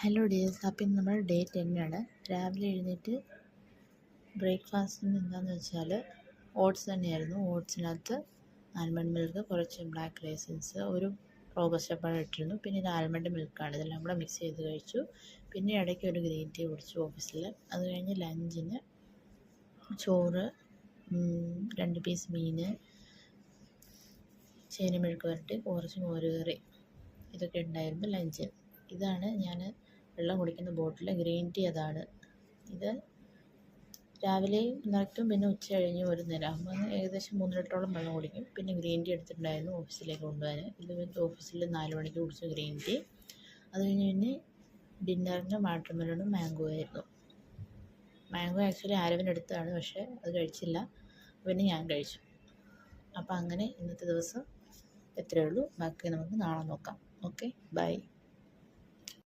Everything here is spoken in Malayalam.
ഹലോ ഡിയേഴ്സ്, അപ്പം ഇന്ന് നമ്മൾ ഡേ 10 ആണ്. രാവിലെ എഴുന്നേറ്റ് ബ്രേക്ക്ഫാസ്റ്റിന് എന്താണെന്ന് വെച്ചാൽ ഓട്സ് തന്നെയായിരുന്നു. ഓട്സിനകത്ത് ആൽമണ്ട് മിൽക്ക്, കുറച്ച് ബ്ലാക്ക് റൈസിൻസ്, ഒരു റോബസ്റ്റ പഴം ഇട്ടിരുന്നു. പിന്നെ ഇത് ആൽമണ്ട് മിൽക്കാണ്. ഇതെല്ലാം കൂടെ മിക്സ് ചെയ്ത് കഴിച്ചു. പിന്നെ ഇടയ്ക്ക് ഒരു ഗ്രീൻ ടീ കുടിച്ചു ഓഫീസിൽ. അത് കഴിഞ്ഞ് ലഞ്ചിന് ചോറ്, 2 പീസ് മീൻ, ചേനമെഴുക്ക് വരട്ടി, കുറച്ച് മോരുകറി, ഇതൊക്കെ ഉണ്ടായിരുന്നു ലഞ്ചിന്. ഇതാണ് ഞാൻ വെള്ളം കുടിക്കുന്ന ബോട്ടിൽ. ഗ്രീൻ ടീ അതാണ്. ഇത് രാവിലെയും നിറയ്ക്കും, പിന്നെ ഉച്ച കഴിഞ്ഞ് ഒരു നേരം ആകുമ്പോൾ ഏകദേശം 3 ലിറ്ററോളം വെള്ളം കുടിക്കും. പിന്നെ ഗ്രീൻ ടീ എടുത്തിട്ടുണ്ടായിരുന്നു ഓഫീസിലേക്ക് കൊണ്ടുപോകാൻ. ഇത് വന്നിട്ട് ഓഫീസിൽ 4 മണിക്ക് കുടിച്ചു ഗ്രീൻ ടീ. അത് കഴിഞ്ഞ് പിന്നെ ഡിന്നറിന് വാട്ടർ മെലണും മാംഗോ ആയിരുന്നു. മാംഗോ ആക്ച്വലി ആരവിനെടുത്താണ്, പക്ഷേ അത് കഴിച്ചില്ല. പിന്നെ ഞാൻ കഴിച്ചു. അപ്പം അങ്ങനെ ഇന്നത്തെ ദിവസം എത്രയേ ഉള്ളൂ. ബാക്കി നമുക്ക് നാളെ നോക്കാം. Okay, by.